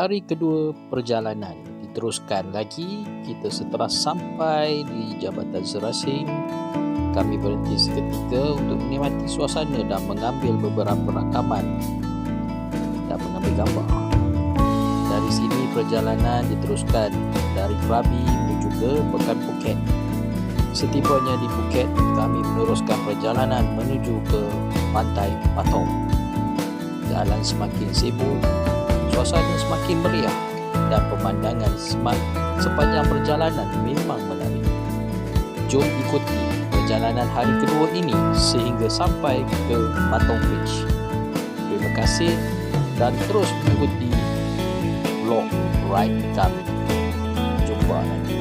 hari kedua perjalanan diteruskan lagi. Kita setelah sampai di Jabatan Serasing, kami berhenti seketika untuk menikmati suasana dan mengambil beberapa rakaman dan mengambil gambar. Dari sini perjalanan diteruskan dari Krabi menuju ke Pekan Phuket. Setibanya di Phuket, kami meneruskan perjalanan menuju ke Pantai Patong. Jalan semakin sibuk, suasana semakin meriah dan pemandangan sepanjang perjalanan memang menarik. Jom ikuti perjalanan hari kedua ini sehingga sampai ke Patong Beach. Terima kasih dan terus mengikuti vlog ride kami. Jumpa nanti.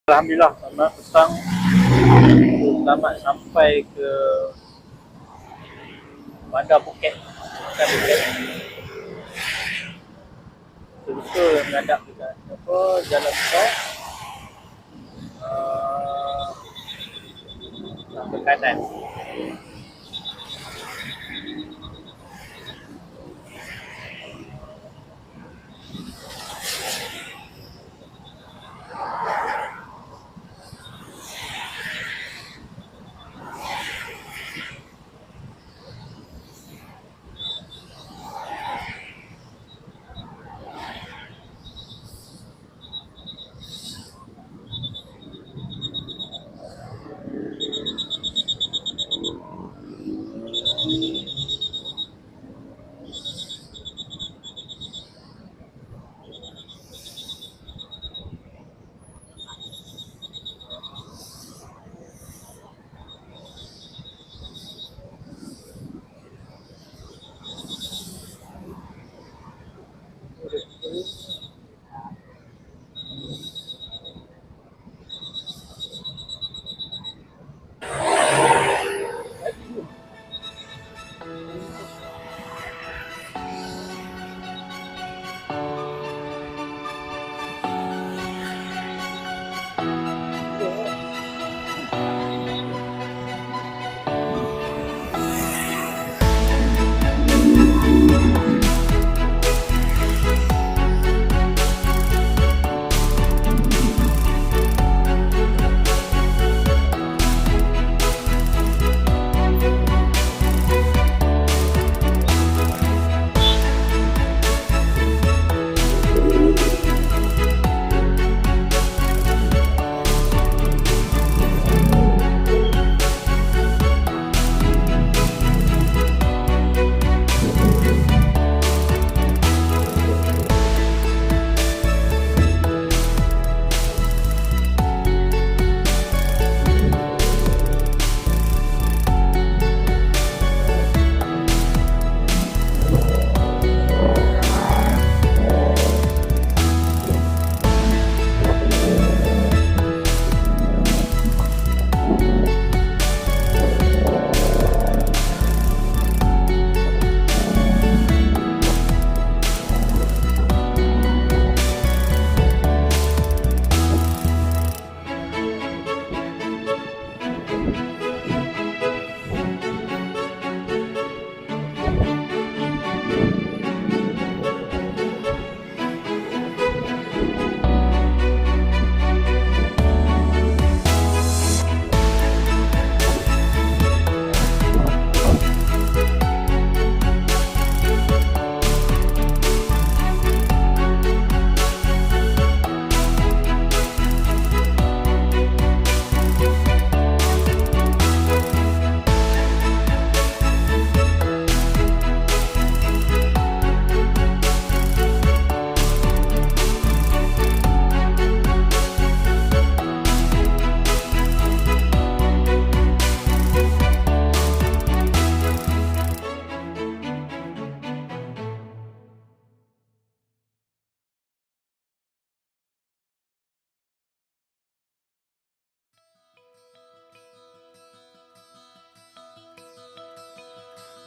Alhamdulillah, selamat petang. Selamat sampai ke Bandar Phuket. Betul-betul menghadap dekat Jalan Besar, ke kanan.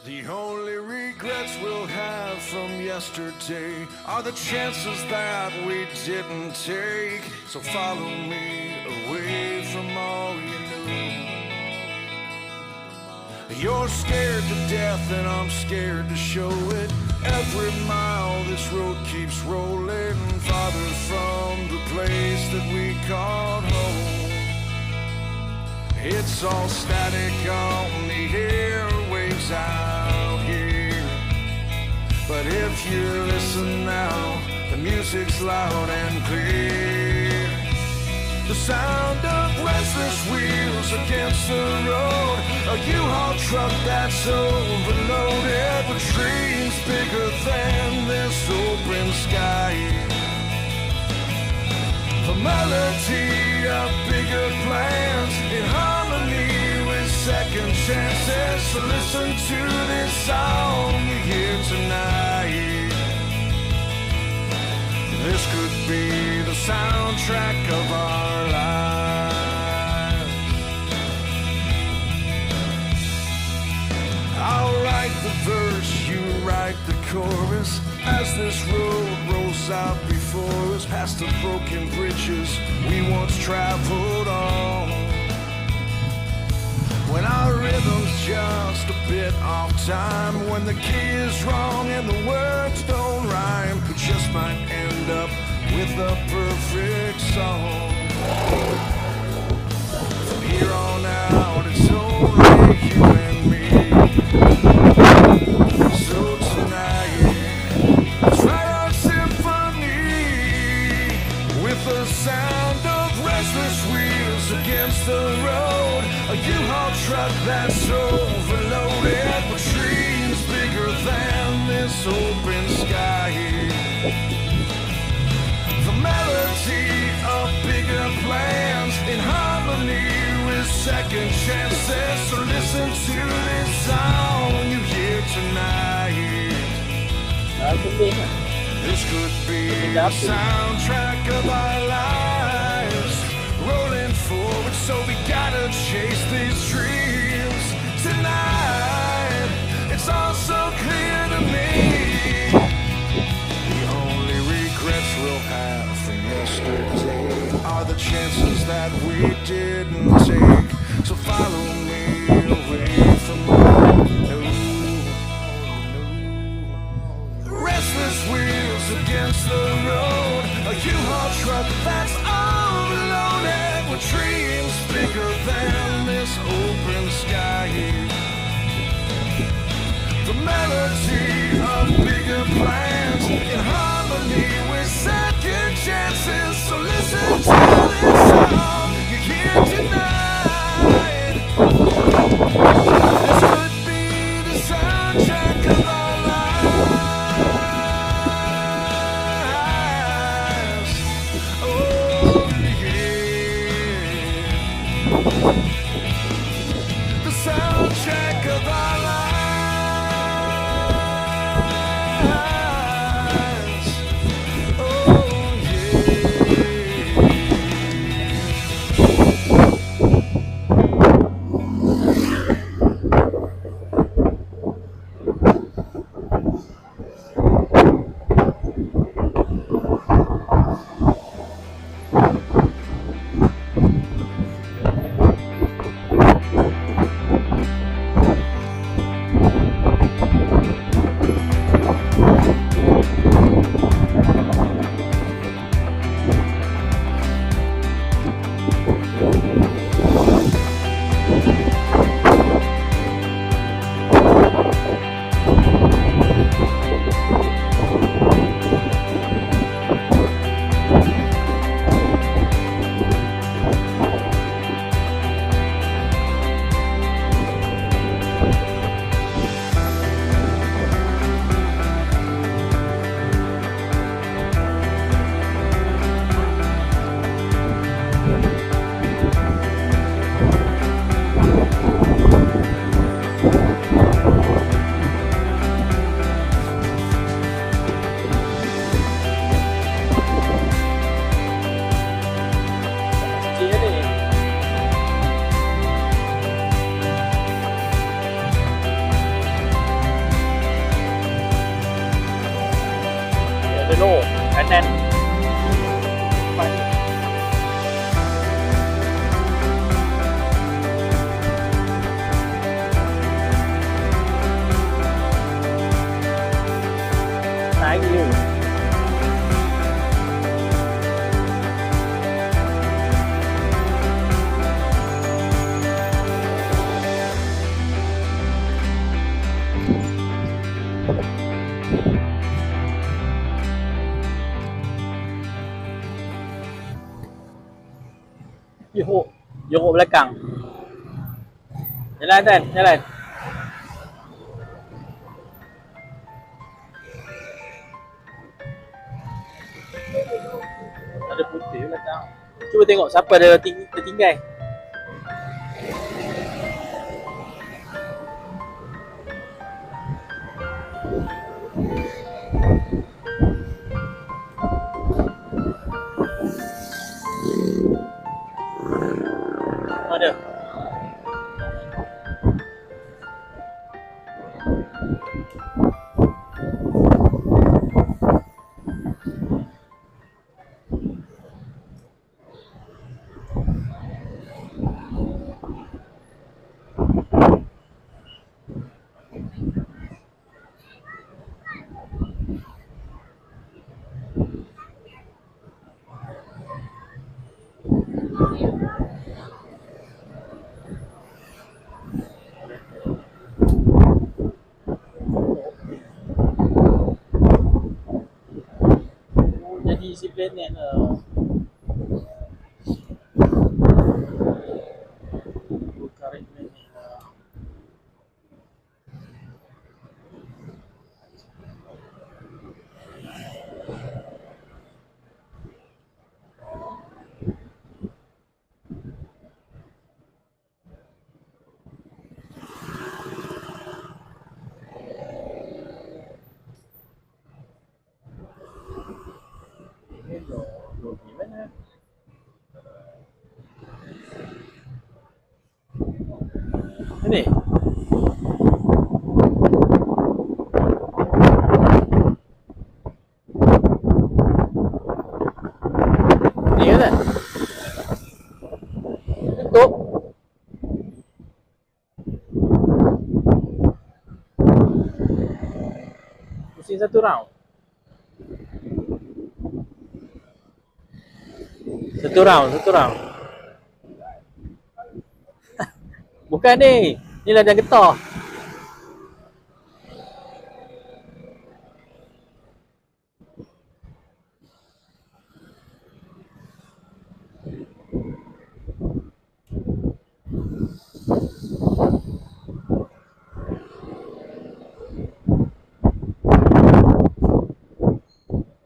The only regrets we'll have from yesterday are the chances that we didn't take. So follow me away from all you knew. You're scared to death and I'm scared to show it. Every mile this road keeps rolling farther from the place that we called home. It's all static on the airwaves out here. But if you listen now, the music's loud and clear. The sound of restless wheels against the road, a U-Haul truck that's overloaded with dreams bigger than this open sky. The melody of bigger plans in harmony with second chances. So listen to this song you hear tonight. This could be the soundtrack of our lives. chorus as this road rolls out before us, past the broken bridges we once traveled on. When our rhythm's just a bit off time, when the key is wrong and the words don't rhyme, we just might end up with a perfect song. From here on out, it's only you and me. So tonight, let's write our symphony with the sound of restless wheels against the road. A U-Haul truck that's overloaded with dreams bigger than this open sky. The melody of bigger plans in harmony with second chances. So listen to this song you hear tonight. This could be the soundtrack of our lives, rolling forward, so we gotta chase these dreams tonight. It's all so clear to me. The only regrets we'll have from yesterday are the chances that we didn't take. So follow me away from restless wheels against the road. A U-Haul truck that's overloaded with dreams bigger than this open sky. The melody of bigger plans in harmony with second chances. So listen to this song you hear tonight. This could be the soundtrack of our lives. Oh yeah, the soundtrack of our lives. kanan. Naik dulu. Jongkok belakang. Jalan Tan, jalan. Ada putih belakang. Cuba tengok siapa ada tertinggal. Ada. planet lah. Current planet lah. Hello, gimana? Ini. Ni kan? Tutup. Pusing satu round. Satu round. Bukan ni. Ni lah yang getah.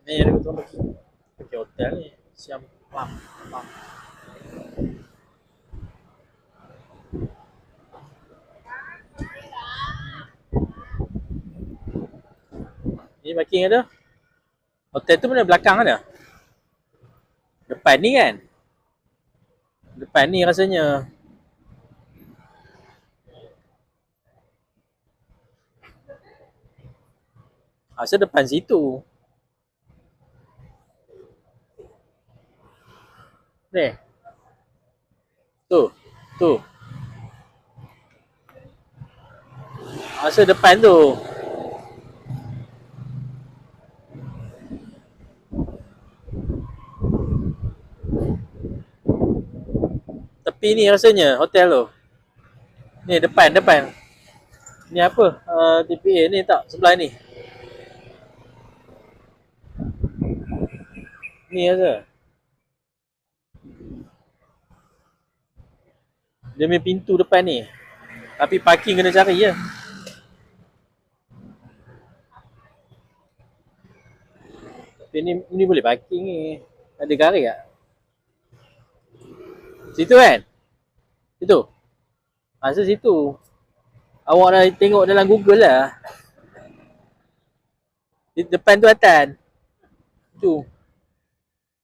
Ni ada betul pergi hotel ni. Siam pam. Ni parking ada. Hotel tu mana belakang ada? Depan ni kan? Depan ni rasanya. Asal depan situ. Ni. Tu. Asal depan tu. Tepi ni rasanya hotel tu. Ni depan. Ni apa? TPA ni tak sebelah ni. Ni rasa. Dia punya pintu depan ni. Tapi parking kena cari je. Tapi ni boleh parking ni. Ada garis tak? Situ kan? Situ? Masa situ. Awak dah tengok dalam Google lah. Di depan tu Atan. Tu.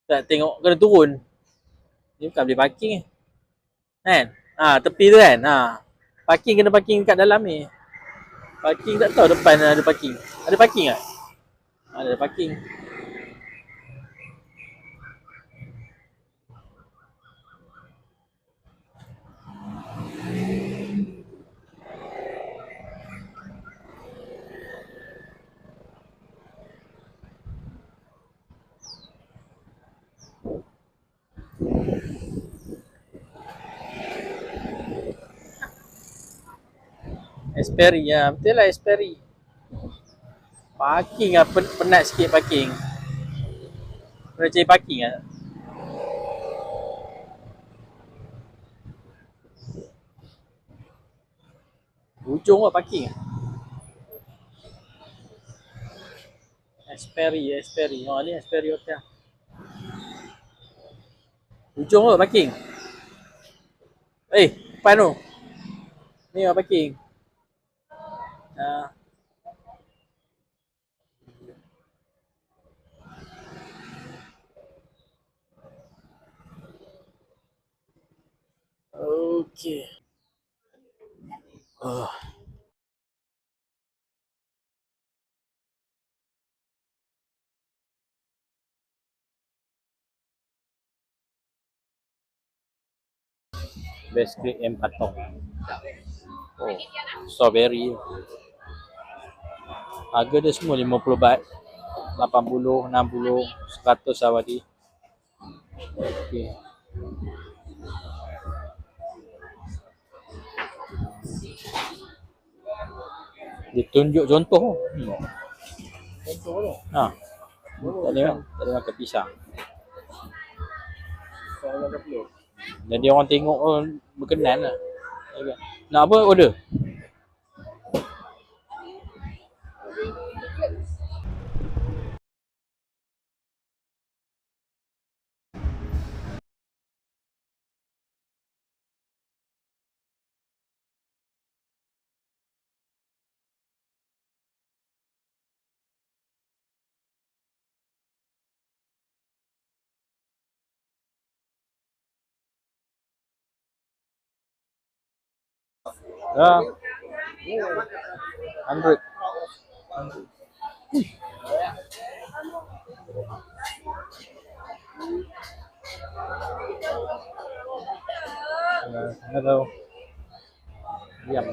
Tak tengok kena turun. Ni bukan boleh parking ni. Kan? Tepi tu kan? Parking kena parking kat dalam ni. Parking tak tahu depan ada parking. Ada parking tak? Ada parking. Esperi ya, betul lah Esperi. Parking lah, penat sikit parking. Pernah cari parking lah. Hujung lah parking. Esperi. Ni Esperi Hotel. Hujung lah parking. Depan tu. Ni lah parking. Okay. Best Creek M Patong. Strawberry. Harga dia semua 50 baht. 80, 60, 100 awadi. Okay. Dia tunjuk contoh. Contoh tu. Tak ada makan pisang. Jadi orang tengok berkenan lah. Nak apa order? Dah. 100. Hello. Diam.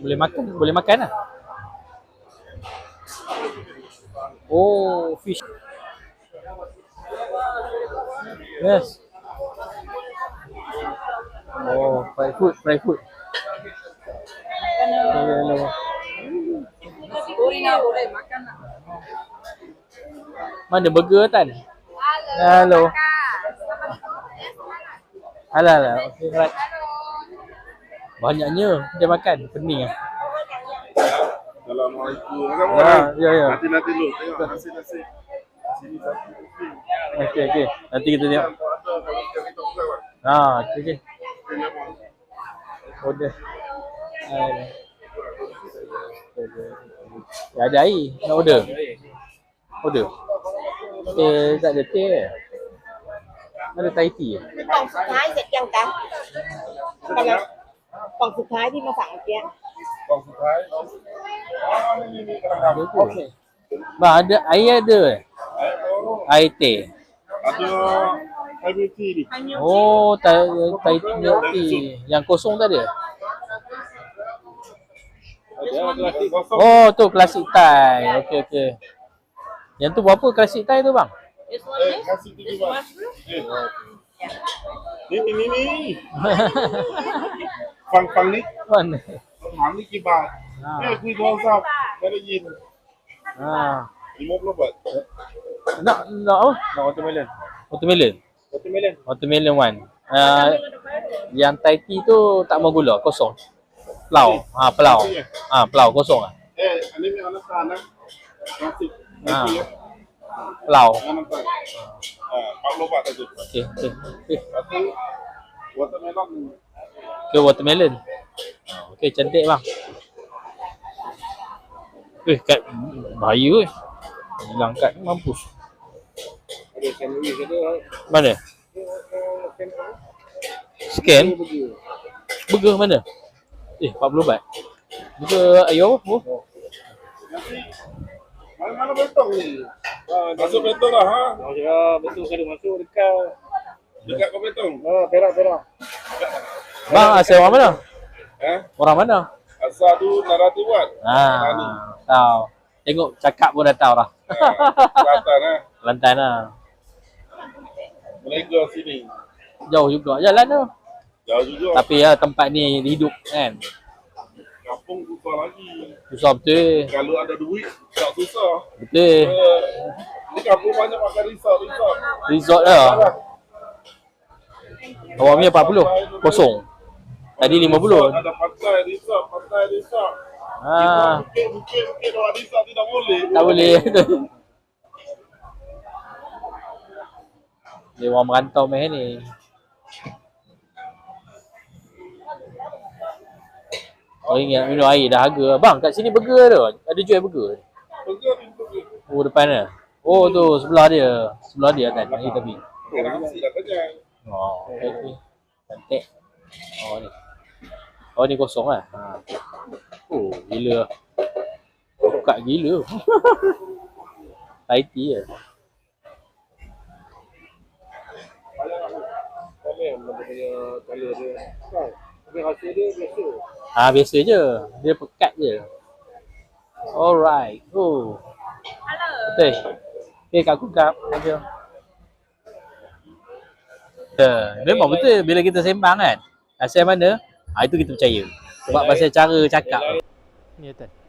Boleh makan lah. Oh, fish. Yes. Oh, fried food. Hello. Mana burger Tan? Hello. Halal lah. Okay, right. Banyaknya dia makan, pening lah. Assalamualaikum. Ya. Nanti dulu. Tengok nasi. Sini satu. Okey. Nanti kita tengok. Okey. Order. Ya, ada air. Nak order? Order. Tak ada teh. Ada Thai tea. กล่องสุดท้ายเสร็จยังจ๊ะกำลังกล่องสุดท้ายที่มาสั่งเมื่อกี้ กล่องสุดท้ายนี่กำลังทำ Okey. Bang, ada air ada. Air teh. Ada air tea ni. Oh, Thai tea. Yang kosong tak ada? Oh, tu klasik Thai. Okey. Yang tu berapa klasik Thai tu bang? Nasi tinggi bang. Ni. Fang ni. Mana? ถามนี่กี่บาทเนี่ยคุยโทรศัพท์ไม่ได้ยิน 50 baht. Nak apa? Nak watermelon. Watermelon one. Yang Thai tea tu tak mau gula, kosong. Pelau. Pelau kosong ah. อันนี้ไม่เอาน้ำตาลนะ50 Pelau. เอาน้ำตาล40 baht saja. Okey. Satu watermelon. Ke watermelon. Okey, cantik bang. Kat bahaya hilang kad mampus. Ada sandwich ada. Mana? Scan? Burger mana? 40 baht. Burger ayo apa? Mana bentong ni? Masuk bentong lah ha? Ya, betul kalau masuk dekat. Dekat kau bentong? Perak. Bang, asal orang mana? Orang mana? Asal tu Narati buat. Tahu. Tengok cakap pun dah tahu dah. Selatan Kelantan lah. Mereka sini. Jauh juga jalan tu. Jauh juga. Tapi ya tempat ni hidup kan. Kampung susah lagi. Susah betul. Kalau ada duit, tak susah. Betul. Ni kampung banyak makan resort. Resort lah. Awak punya 40. Kosong. Tadi 50. Ada pantai resort. Bukit orang resort tidak boleh. Tak boleh. Dia orang merantau meh ni. Oh, ingat minum air dah harga. Bang, kat sini burger tu. Ada jual burger. Burger. Oh, depan dia. Oh, tu sebelah dia. Sebelah dia kan. Air tepi. Makan nasi dah kenyang. Oh, okey. Cantik. Oh, ni kosong lah. Oh, gila. Buka gila. Thai tea lah. Color dia. Tapi rasa dia biasa. Biasa je. Dia pekat je. Alright. Oh. Betul. Okay, Kak Kukap. Macam. Memang betul bila kita sembang kan. Asal mana? Itu kita percaya. Sebab pasal cara cakap. Ni Tan.